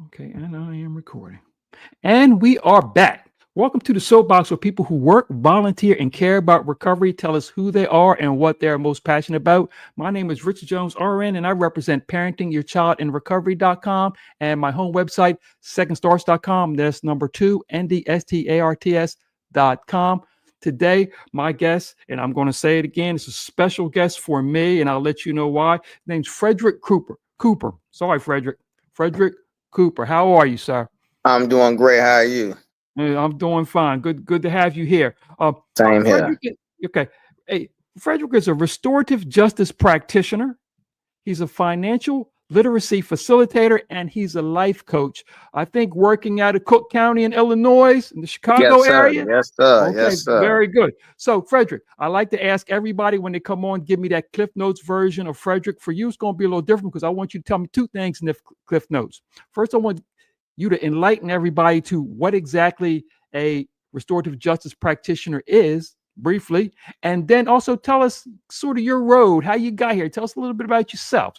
Okay, and I am recording. And we are back. Welcome to the SoapBox, where people who work, volunteer, and care about recovery tell us who they are and what they're most passionate about. My name is Richard Jones, RN, and I represent parentingyourchildinrecovery.com and my home website, secondstarts.com. That's number two, NDSTARTS.com. Today, my guest, and I'm going to say it again, it's a special guest for me, and I'll let you know why. His name's Frederick Cooper. Sorry, Frederick. Frederick Cooper. How are you, sir? I'm doing great. How are you? I'm doing fine. Good to have you here. Same here. Frederick, okay. Hey, Frederick is a restorative justice practitioner. He's a financial literacy facilitator, and he's a life coach. I think working out of Cook County in Illinois, in the Chicago Yes, sir. area. Yes, sir. Okay, Yes, sir. very good. So, Frederick, I like to ask everybody when they come on, give me that Cliff Notes version of Frederick. For you, it's going to be a little different because I want you to tell me two things in the Cliff Notes. First, I want you to enlighten everybody to what exactly a restorative justice practitioner is, briefly, and then also tell us sort of your road, how you got here. Tell us a little bit about yourself.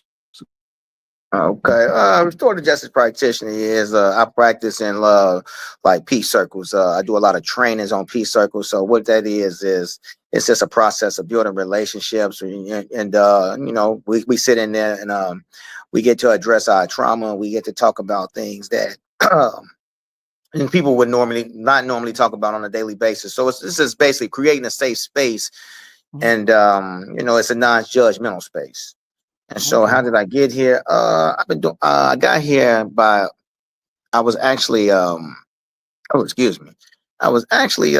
Okay. Restorative justice practitioner is I practice in like peace circles. I do a lot of trainings on peace circles. So what that is it's just a process of building relationships, and we sit in there and we get to address our trauma. We get to talk about things that and people would not normally talk about on a daily basis. So this is basically creating a safe space, and it's a non-judgmental space. And so, Okay. how did I get here? I got here by I was actually excuse me. I was actually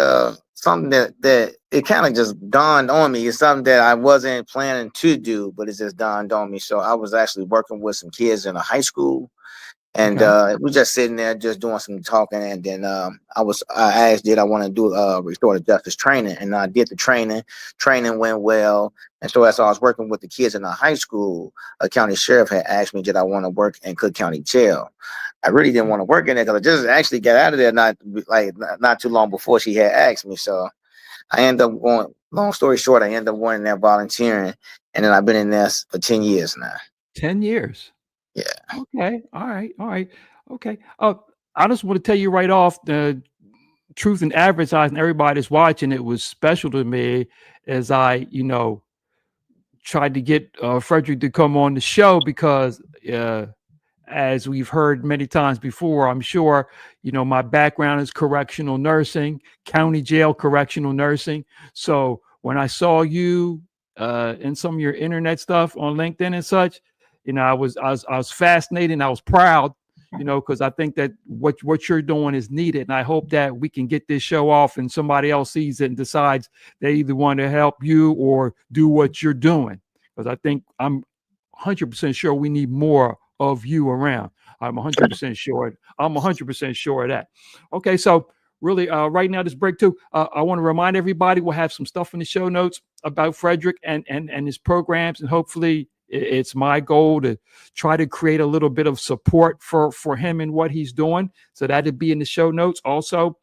something that it kind of just dawned on me. It's something that I wasn't planning to do, but it just dawned on me. So I was actually working with some kids in a high school, and Okay. we just sitting there just doing some talking, and then I asked, did I want to do restorative justice training, and I did the training went well. And so as I was working with the kids in the high school, a county sheriff had asked me, did I want to work in Cook County jail? I really didn't want to work in there because I just actually got out of there not too long before she had asked me. So I ended up going, long story short, I ended up going in there volunteering, and then I've been in there for 10 years now. 10 years. Yeah. Okay. All right. All right. Okay. I just want to tell you right off, the truth in advertising, everybody that's watching, it was special to me as I, tried to get Frederick to come on the show because, as we've heard many times before, I'm sure, my background is correctional nursing, county jail correctional nursing. So when I saw you in some of your internet stuff on LinkedIn and such, I was fascinated and I was proud, because I think that what you're doing is needed. And I hope that we can get this show off and somebody else sees it and decides they either want to help you or do what you're doing. Because I think I'm 100% sure we need more of you around. I'm 100% sure. I'm 100% sure of that. Okay, so really, right now, this break too, I want to remind everybody we'll have some stuff in the show notes about Frederick and his programs, and hopefully, it's my goal to try to create a little bit of support for him and what he's doing. So that'd be in the show notes. Also,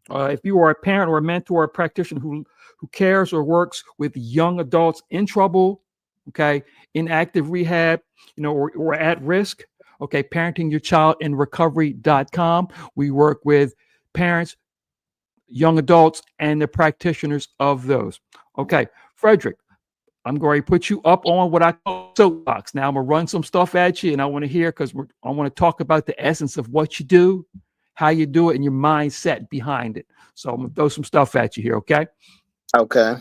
if you are a parent or a mentor or a practitioner who cares or works with young adults in trouble, okay, in active rehab, or at risk, okay, parentingyourchildinrecovery.com. We work with parents, young adults, and the practitioners of those. Okay, Frederick, I'm going to put you up on what I call soapbox. Now I'm going to run some stuff at you, and I want to hear, because I want to talk about the essence of what you do, how you do it, and your mindset behind it. So I'm going to throw some stuff at you here, okay? Okay.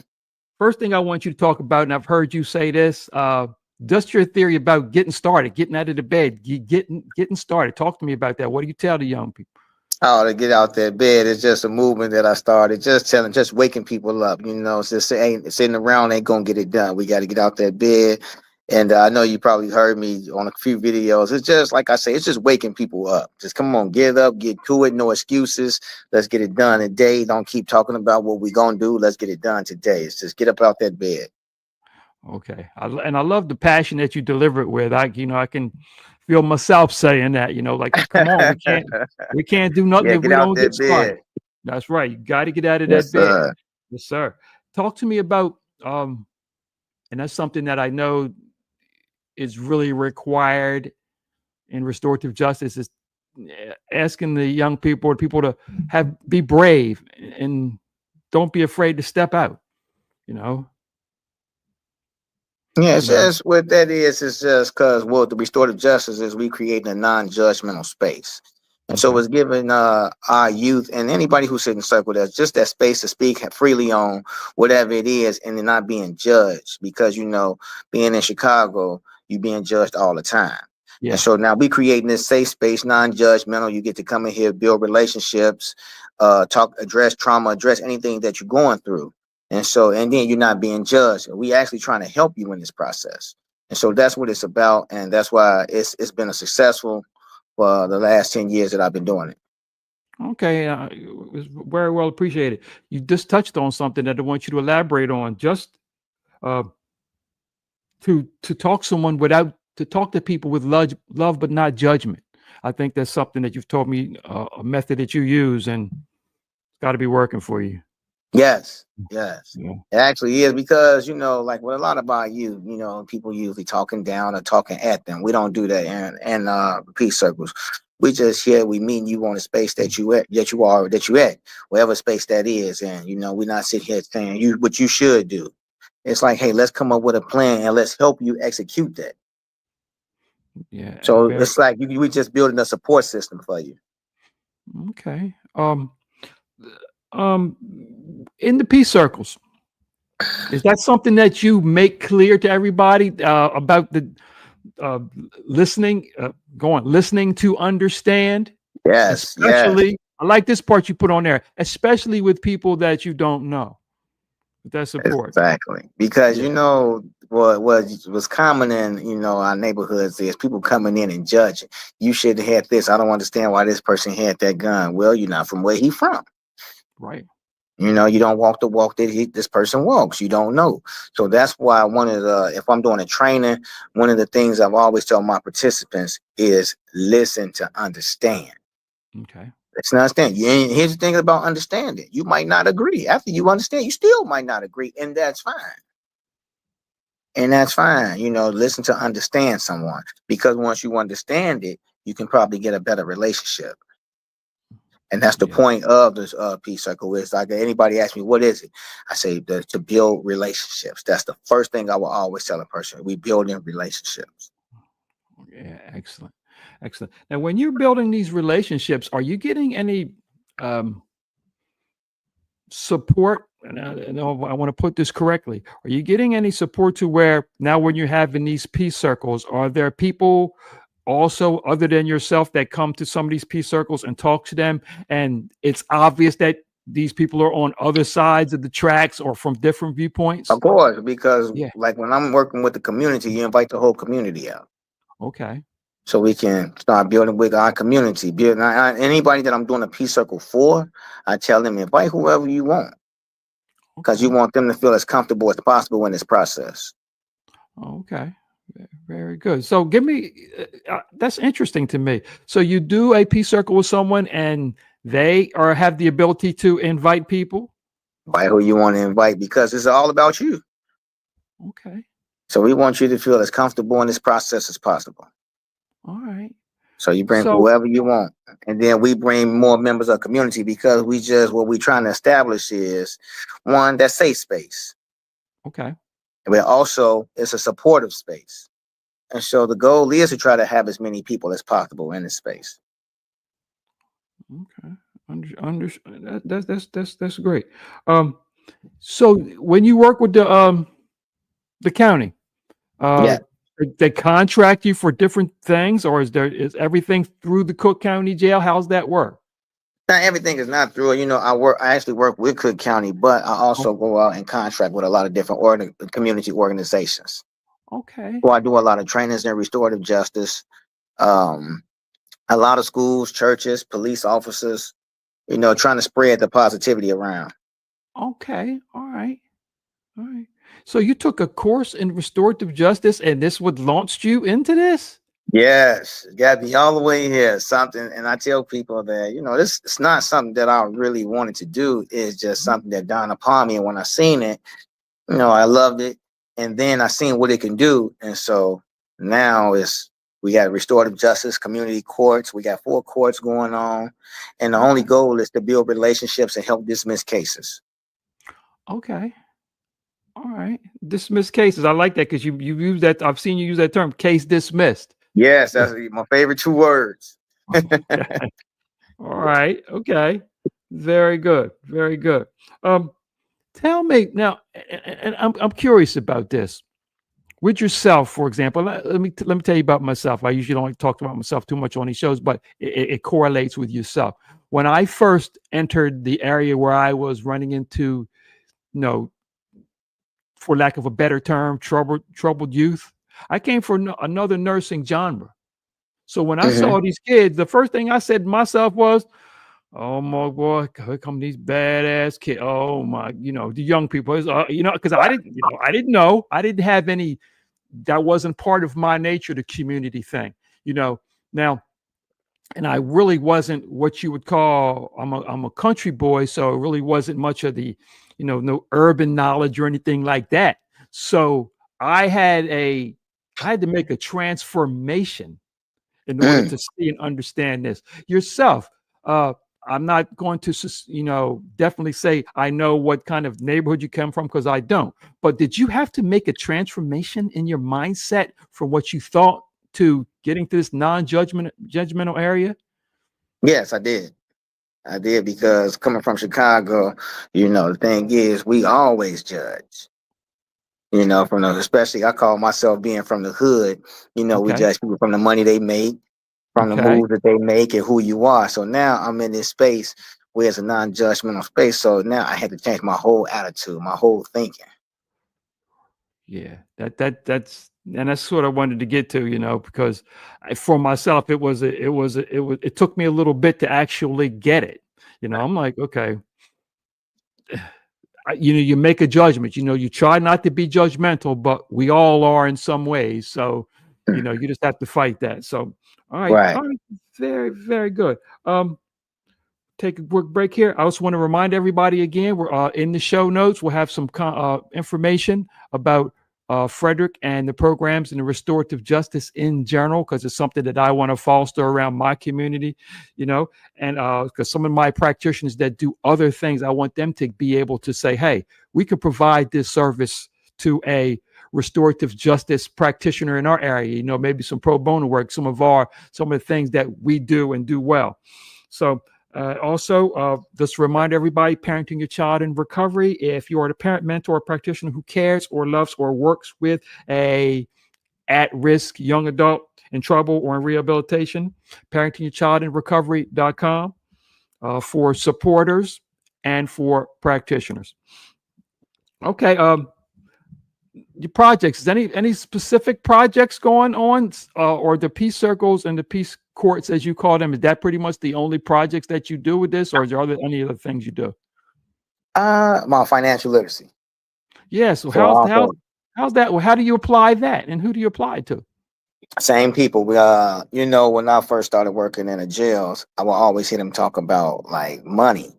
First thing I want you to talk about, and I've heard you say this, just your theory about getting started, getting out of the bed, getting started. Talk to me about that. What do you tell the young people? Oh, to get out that bed is just a movement that I started. Just waking people up. It's just ain't sitting around ain't gonna get it done. We got to get out that bed. And I know you probably heard me on a few videos. It's just like I say, it's just waking people up. Just come on, get up, get to it. No excuses. Let's get it done today. Don't keep talking about what we're gonna do. Let's get it done today. It's just get up out that bed. Okay. And I love the passion that you deliver it with. I can feel myself saying that, like, come on, we can't do nothing Yeah, if get we out don't get that started. bed. That's right. You got to get out of that Yes, bed. sir. Yes, sir. Talk to me about, and that's something that I know is really required in restorative justice, is asking the young people or people to be brave and don't be afraid to step out, you know? Yeah, it's You know? just what that is just because what the restorative justice is, we creating a non-judgmental space. And so Okay. it's giving our youth and anybody who sit in circle that's just that space to speak freely on whatever it is and they're not being judged because, being in Chicago, you being judged all the time. And Yeah. so now we creating this safe space, non-judgmental. You get to come in here, build relationships, address trauma, address anything that you're going through. And then you're not being judged. We actually trying to help you in this process. And so that's what it's about. And that's why it's been a successful for the last 10 years that I've been doing it. Okay. It was very well appreciated. You just touched on something that I want you to elaborate on. Just uh, to talk to talk to people with love, but not judgment. I think that's something that you've told me, a method that you use, and it's got to be working for you. Yes. Yes. Yeah. It actually is because, like with a lot of our youth, people usually talking down or talking at them. We don't do that in peace circles. We just here, we meet you on a space that you at, wherever space that is. And, we're not sitting here saying what you should do. It's like, hey, let's come up with a plan and let's help you execute that. Yeah. So Very it's like we just building a support system for you. okay. In the peace circles, is that something that you make clear to everybody about the uh, listening, listening to understand? Yes, yes, Especially, I like this part you put on there, especially with people that you don't know. That's important. exactly. Because Yeah. what was common in our neighborhoods is people coming in and judging. You should have had this. I don't understand why this person had that gun. Well, you're not from where he from. Right. You don't walk the walk that this person walks. You don't know. So that's why if I'm doing a training, one of the things I've always tell my participants is listen to understand. Okay. Let's understand. Here's the thing about understanding. You might not agree. After you understand, you still might not agree, and that's fine. And that's fine. Listen to understand someone because once you understand it, you can probably get a better relationship. And that's the Yeah. point of this peace circle. Is like anybody asks me, what is it? I say to build relationships. That's the first thing I will always tell a person. We build in relationships. Yeah. Excellent. Excellent. Now, when you're building these relationships, are you getting any um, support? And I want to put this correctly. Are you getting any support to where now, when you're having these peace circles, are there people also other than yourself that come to some of these peace circles and talk to them, and it's obvious that these people are on other sides of the tracks or from different viewpoints? Of course, because Yeah. like when I'm working with the community, you invite the whole community out. Okay. So we can start building with our community. Anybody that I'm doing a peace circle for, I tell them invite whoever you want because you Okay. want them to feel as comfortable as possible in this process. Okay. Very good. So give me, that's interesting to me. So you do a peace circle with someone and they have the ability to invite people? Invite who you want to invite because it's all about you. Okay. So we want you to feel as comfortable in this process as possible. All right. So you bring So, whoever you want. And then we bring more members of the community because what we're trying to establish is one, that safe space. okay. But also it's a supportive space. And so the goal is to try to have as many people as possible in this space. Okay. That's great. So when you work with the county, Yeah. they contract you for different things, or is everything through the Cook County Jail? How's that work? Now everything is not through. I actually work with Cook County, but I Oh, also go out and contract with a lot of different community organizations. okay. So I do a lot of trainings in restorative justice. Um, a lot of schools, churches, police officers, trying to spread the positivity around. Okay. All right. All right. So you took a course in restorative justice, and this would launched you into this? Yes, got me all the way here. Something, and I tell people that this it's not something that I really wanted to do. It's just something that dawned upon me, and when I seen it, I loved it, and then I seen what it can do, and so now We got restorative justice, community courts. We got 4 courts going on. And the only goal is to build relationships and help dismiss cases. Okay. All right. Dismiss cases. I like that because you use that. I've seen you use that term, case dismissed. Yes, that's my favorite 2 words. Okay. All right. Okay. Very good. Very good. Tell me now, and I'm curious about this. With yourself, for example, let me tell you about myself. I usually don't like to talk about myself too much on these shows, but it correlates with yourself. When I first entered the area where I was running into, you know, for lack of a better term, troubled youth, I came from another nursing genre. So when I saw these kids, the first thing I said to myself was, "Oh my boy, here come these badass kids. Oh my, the young people." Because I didn't know, I didn't have any. That wasn't part of my nature, the community thing, Now, and I really wasn't what you would call. I'm a country boy, so it really wasn't much of the, no urban knowledge or anything like that. So I had to make a transformation in order to see and understand this yourself. I'm not going to, definitely say I know what kind of neighborhood you come from, because I don't. But did you have to make a transformation in your mindset from what you thought to getting to this judgmental area? Yes, I did. I did, because coming from Chicago, the thing is, we always judge. Especially I call myself being from the hood. We Okay. judge people from the money they make, from the Okay. moves that they make, and who you are. So now I'm in this space where it's a non-judgmental space. So now I had to change my whole attitude, my whole thinking. Yeah, that's what I wanted to get to, because for myself, it took me a little bit to actually get it. I'm like, okay, you make a judgment. You try not to be judgmental, but we all are in some ways. So, you just have to fight that. So, Right. all right, very, very good. Take a quick break here. I also want to remind everybody again, we're in the show notes. We'll have some information about Frederick and the programs and the restorative justice in general, because it's something that I want to foster around my community, and because some of my practitioners that do other things, I want them to be able to say, hey, we could provide this service to a restorative justice practitioner in our area, maybe some pro bono work, some of the things that we do and do well. So also, just remind everybody, parenting your child in recovery. If you are the parent, mentor, or practitioner who cares or loves or works with a at-risk young adult in trouble or in rehabilitation, parentingyourchildinrecovery.com for supporters and for practitioners. Okay. Your projects, is any specific projects going on, or the peace circles and the peace courts, as you call them, is that pretty much the only projects that you do with this, or is there any other things you do? My financial literacy. Yeah. So So also, how's that? Well, how do you apply that, and who do you apply to? same people. We, when I first started working in the jails, I would always hear them talk about like money.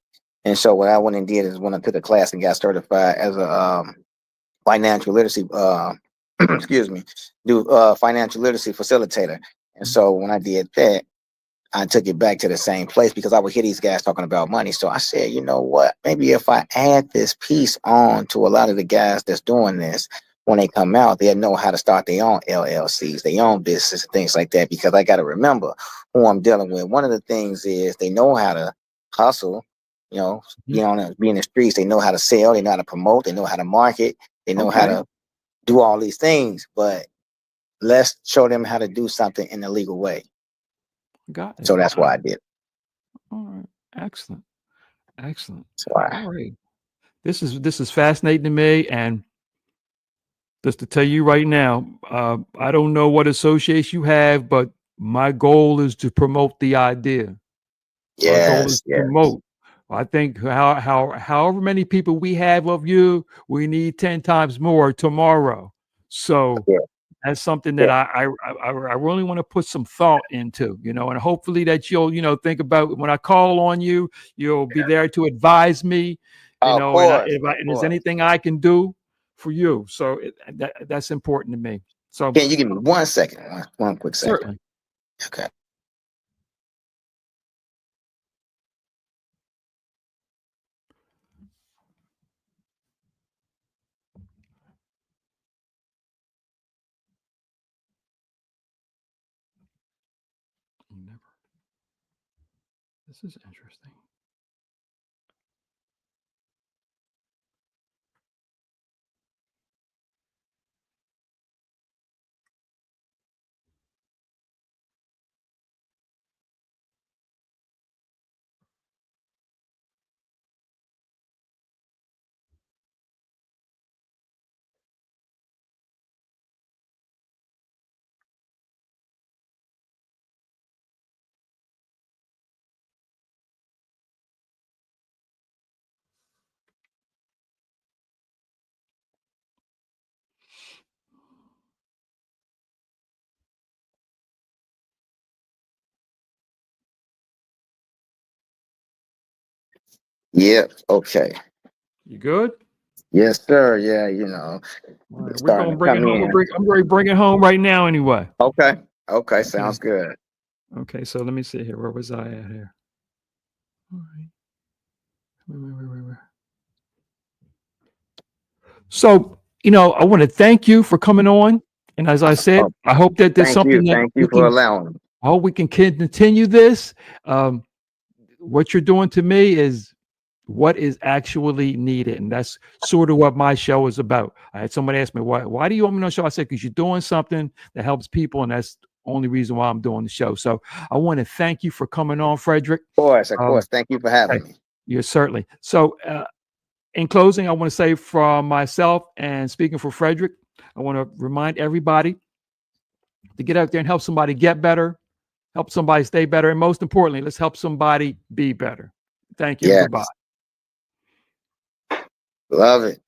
And so what I went and did is when I took a class and got certified as a financial literacy, excuse me, financial literacy facilitator. And so when I did that, I took it back to the same place, because I would hear these guys talking about money. So I said, you know what? Maybe if I add this piece on to a lot of the guys that's doing this, when they come out, they'll know how to start their own LLCs, their own business, and things like that. Because I got to remember who I'm dealing with. One of the things is they know how to hustle, be in the streets. They know how to sell. They know how to promote. They know how to market. They know how to do all these things. But let's show them how to do something in a legal way. Got it. So that's why I did. All right. Excellent. Excellent. That's why. All right. This is fascinating to me, and just to tell you right now, I don't know what associates you have, but my goal is to promote the idea. My goal is Yes, to yes. promote. I think however many people we have of you, we need 10 times more tomorrow. So Yeah. that's something that Yeah. I really want to put some thought into, and hopefully that you'll, think about when I call on you, you'll be there to advise me, Of and course, if of there's course. anything I can do for you. So that's important to me. So Can you give me 1 second? One quick second. certainly. Okay. Never. This is interesting. Yep. Okay. You good? Yes, sir. Yeah, you know, All right, we're starting gonna to bring it come home. in. I'm ready to bring it home right now anyway. Okay. Okay. Okay. Sounds good. Okay, so let me see here. Where was I at here? All right. Wait. So, I want to thank you for coming on. And as I said, Oh, I hope that there's thank you. something that Thank you we for can, allowing me. I hope we can continue this. What you're doing to me is what is actually needed. And that's sort of what my show is about. I had somebody ask me, why do you want me on the show? I said, because you're doing something that helps people. And that's the only reason why I'm doing the show. So I want to thank you for coming on, Frederick. Of course. Of Um, course. Thank you for hey, having me. you're certainly. So in closing, I want to say from myself and speaking for Frederick, I want to remind everybody to get out there and help somebody get better, help somebody stay better, and most importantly, let's help somebody be better. Thank you and Yes. goodbye. Love it.